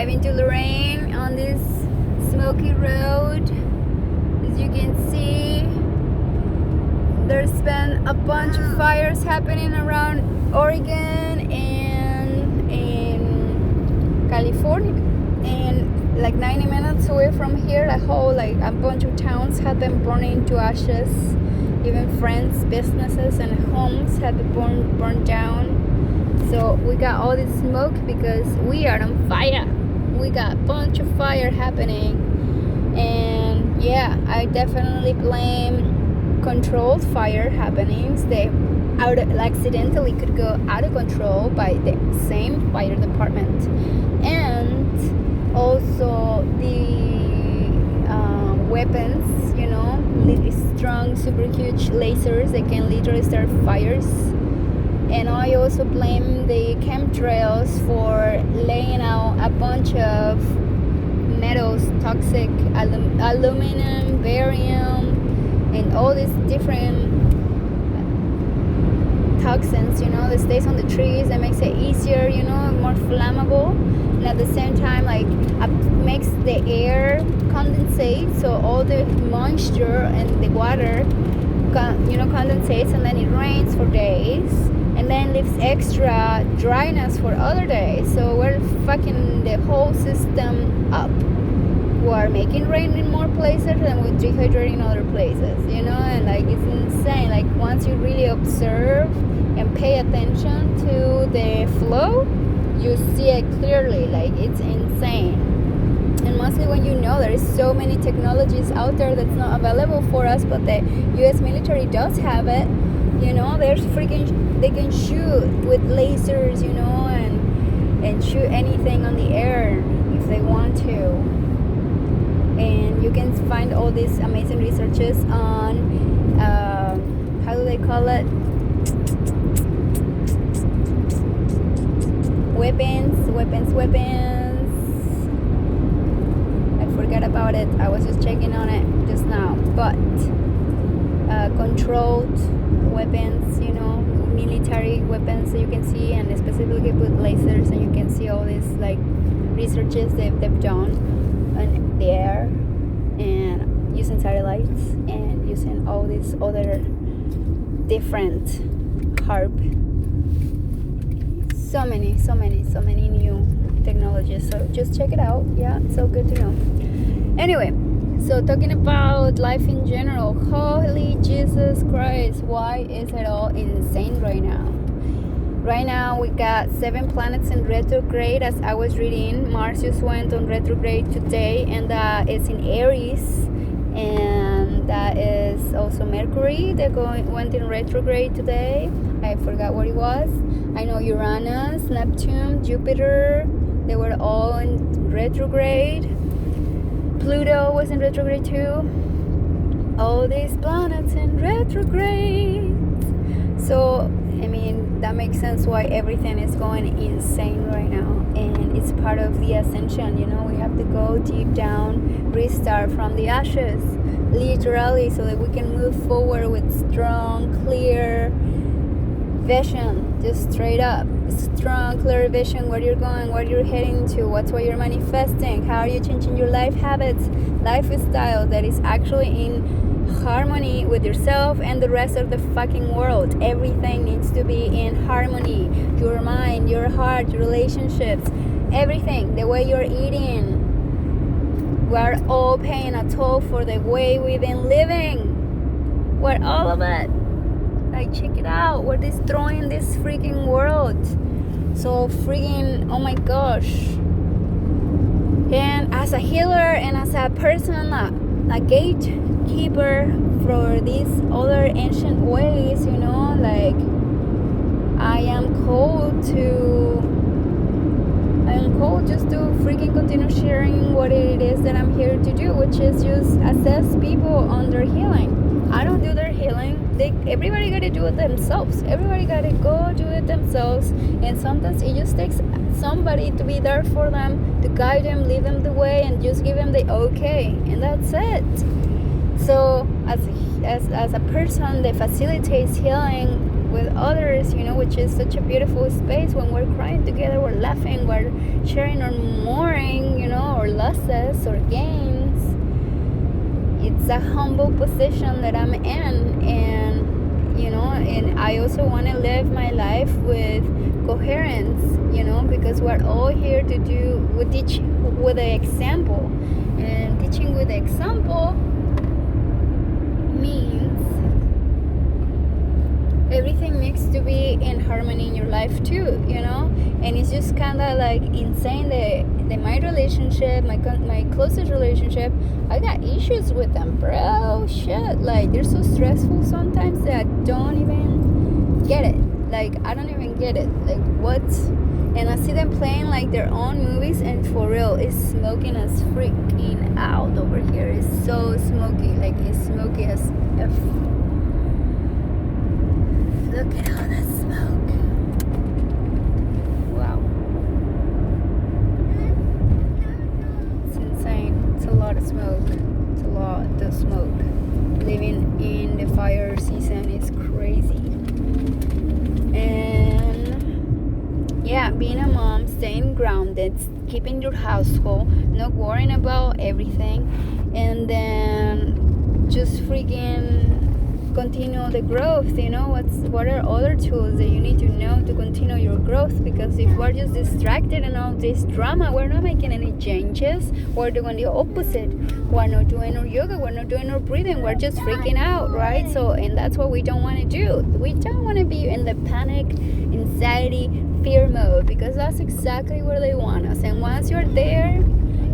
driving to Lorraine on this smoky road. As you can see, there's been a bunch of fires happening around Oregon and in California, and like 90 minutes away from here, a bunch of towns have been burning to ashes. Even friends, businesses, and homes have been burned down. So we got all this smoke because we are on fire. We got a bunch of fire happening, and yeah, I definitely blame controlled fire happenings. They accidentally could go out of control by the same fire department, and also the weapons, strong, super huge lasers that can literally start fires. And I also blame the chemtrails for laying out a bunch of metals, toxic aluminum, barium, and all these different toxins, that stays on the trees and makes it easier, more flammable. And at the same time, makes the air condensate, so all the moisture and the water, condensates, and then it rains for days, and then leaves extra dryness for other days. So we're fucking the whole system up. We're making rain in more places and we're dehydrating other places, and it's insane. Once you really observe and pay attention to the flow, you see it clearly. It's insane. And mostly when there is so many technologies out there that's not available for us, but the US military does have it. They can shoot with lasers, and shoot anything on the air if they want to. And you can find all these amazing researches on how do they call it? Weapons. I forgot about it. I was just checking on it just now. But controlled weapons, military weapons that you can see, and specifically with lasers, and you can see all these researches they've done on the air, and using satellites, and using all these other different HARP. So many new technologies. So just check it out. Yeah, it's so good to know. Anyway, so talking about life in general, holy Jesus Christ, why is it all insane right now? Right now we got 7 planets in retrograde. As I was reading, Mars just went on retrograde today, and that is in Aries, and that is also Mercury that went in retrograde today. I forgot what it was. I know Uranus, Neptune, Jupiter, they were all in retrograde. Pluto was in retrograde too. All these planets in retrograde. So, that makes sense why everything is going insane right now. And it's part of the ascension, we have to go deep down, restart from the ashes, literally, so that we can move forward with strong, clear vision, just straight up. Strong, clear vision, where you're going, where you're heading to, what you're manifesting, how are you changing your life habits, lifestyle that is actually in harmony with yourself and the rest of the fucking world. Everything needs to be in harmony. Your mind, your heart, your relationships, everything, the way you're eating. We're all paying a toll for the way we've been living. We're all of it. Check it out. We're destroying this freaking world. So freaking, oh my gosh. And as a healer and as a person, a gatekeeper for these other ancient ways, I am called just to freaking continue sharing what it is that I'm here to do, which is just assess people on their healing. I don't do their healing. Everybody gotta do it themselves. Everybody gotta go do it themselves. And sometimes it just takes somebody to be there for them, to guide them, lead them the way, and just give them the okay. And that's it. So as a person that facilitates healing with others, which is such a beautiful space. When we're crying together, we're laughing, we're sharing our mourning, our losses or gains. It's a humble position that I'm in, and I also want to live my life with coherence, because we're all here to teach with the example, and teaching with the example means everything needs to be in harmony in your life too, and it's just kind of like insane that my relationship, my closest relationship, I got issues with them, bro. Shit, like they're so stressful sometimes that I don't even get it. Like I don't even get it. Like what? And I see them playing like their own movies, and for real, it's smoking us freaking out over here. It's so smoky, like it's smoky as F. Look at all that smoke. Wow. It's insane. It's a lot of smoke. It's a lot of smoke. Living in the fire season is crazy. And yeah, being a mom, staying grounded, keeping your household, not worrying about everything, and then just freaking continue the growth. What are other tools that you need to know to continue your growth? Because if we're just distracted and all this drama, we're not making any changes. We're doing the opposite. We're not doing our yoga, we're not doing our breathing, we're just freaking out, right? And that's what we don't want to do. We don't want to be in the panic, anxiety, fear mode, because that's exactly where they want us. And once you're there,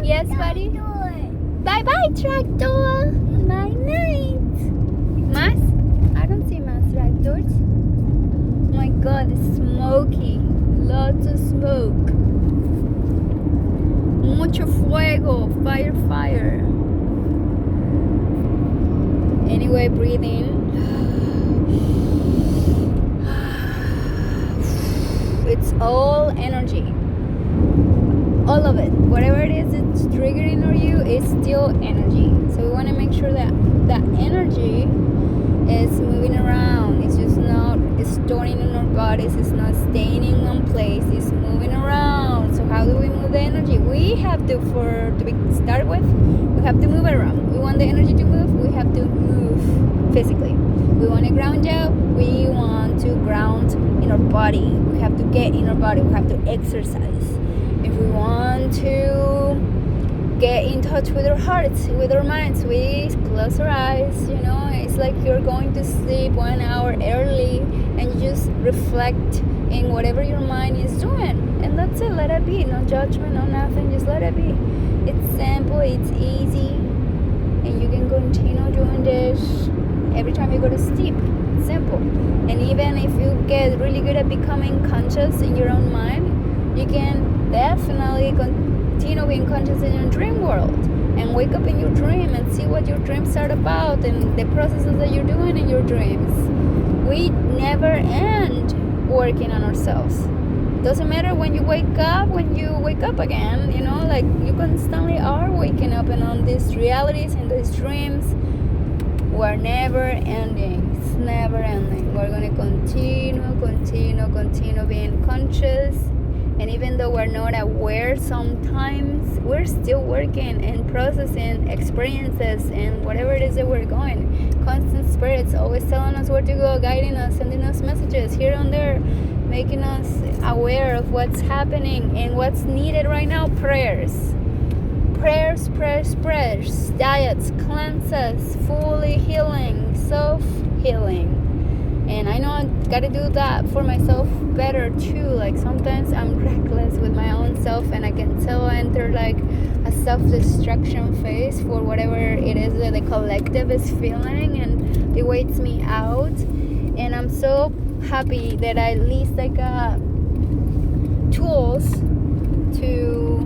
yes buddy, bye bye tractor, bye night. Mas? I don't see mas tractors. Oh my god, it's smoky. Lots of smoke. Mucho fuego. Fire. Anyway, breathing. It's all energy. All of it. Whatever it is it's triggering on you is still energy. So we want to make sure that that energy is moving around. It's just not storing in our bodies. It's not staying in one place. It's moving around. So how do we move the energy? We have to start with, we have to move it around. We want the energy to move. We have to move physically. We want to ground out. We want to ground in our body. We have to get in our body. We have to exercise. If we want to get in touch with our hearts, with our minds, we close our eyes. It's like you're going to sleep 1 hour early, and you just reflect in whatever your mind is doing, and that's it. Let it be. No judgment, no nothing. Just let it be. It's simple, it's easy, and you can continue doing this every time you go to sleep. It's simple. And even if you get really good at becoming conscious in your own mind, you can definitely continue being conscious in your dream world, and wake up in your dream and see what your dreams are about and the processes that you're doing in your dreams. We never end working on ourselves. Doesn't matter when you wake up again, like you constantly are waking up, and on these realities and these dreams, we're never ending. It's never ending. We're going to continue being conscious. And even though we're not aware sometimes, we're still working and processing experiences and whatever it is that we're going. Constant spirits always telling us where to go, guiding us, sending us messages here and there, making us aware of what's happening and what's needed right now. Prayers. Diets, cleanses, fully healing, self-healing. And I know I gotta do that for myself better too. Like sometimes I'm reckless with my own self, and I can tell I enter like a self-destruction phase for whatever it is that the collective is feeling, and it waits me out. And I'm so happy that I at least got tools to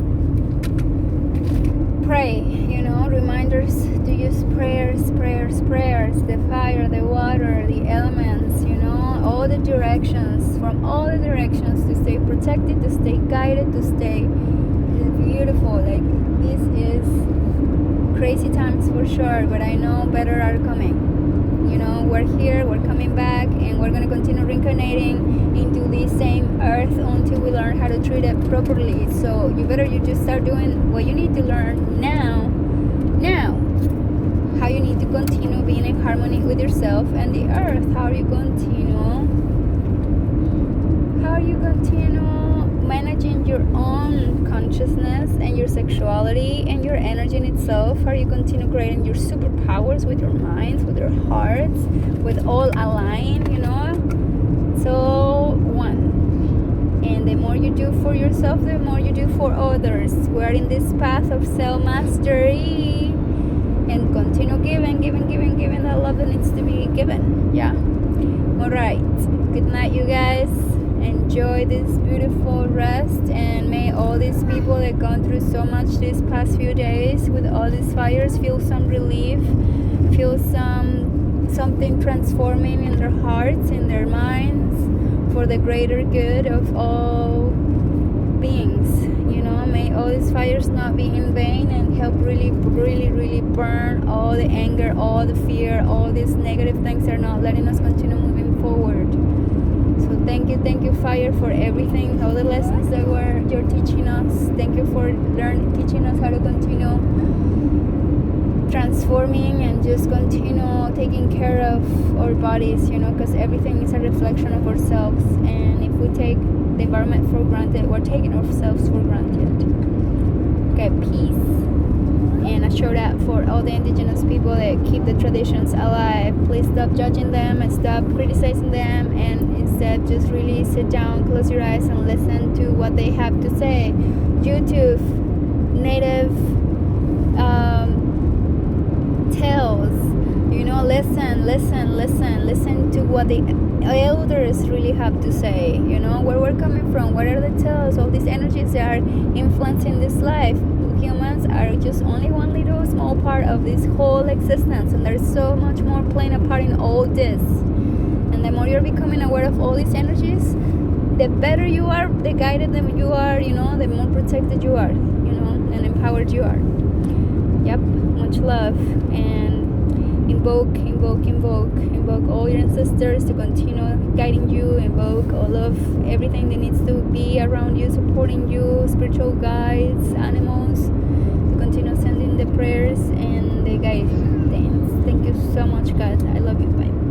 pray, reminders to use prayers, the fire, the water, the elements, all the directions, from all the directions, to stay protected, to stay guided, to stay beautiful. Like this is crazy times for sure, but I know better are coming. You know, we're here, we're coming back, and we're going to continue reincarnating into the same earth until we learn how to treat it properly. So you just start doing what you need to learn now. How you need to continue being in harmony with yourself and the earth. How you continue managing your own consciousness and your sexuality and your energy in itself. How you continue creating your superpowers with your minds, with your hearts, with all aligned, So and the more you do for yourself, the more you do for others. We're in this path of self-mastery, and continue giving that love that needs to be given. Yeah. All right. Good night, you guys. Enjoy this beautiful rest, and may all these people that gone through so much these past few days with all these fires feel some relief, feel something transforming in their hearts, in their minds, for the greater good of all beings. May all these fires not be in vain, and help really burn all the anger, all the fear, all these negative things that are not letting us continue moving forward. So thank you, fire, for everything, all the lessons that you're teaching us. Thank you for teaching us how to continue transforming and just continue taking care of our bodies, because everything is a reflection of ourselves. And if we take the environment for granted, we're taking ourselves for granted. Okay, peace. And a shout out for all the indigenous people that keep the traditions alive. Please stop judging them and stop criticizing them, and instead just really sit down, close your eyes, and listen to what they have to say. YouTube, native tales, listen to what the elders really have to say, where we're coming from, what are the tales, all these energies that are influencing this life. Humans are just only one little small part of this whole existence, and there's so much more playing a part in all this. And the more you're becoming aware of all these energies, the better you are, the guided them you are, the more protected you are, and empowered you are. Yep, much love. And invoke all your ancestors to continue guiding you. Invoke all of everything that needs to be around you, supporting you, spiritual guides, animals, to continue sending the prayers and the guidance. Thank you so much, God. I love you. Bye.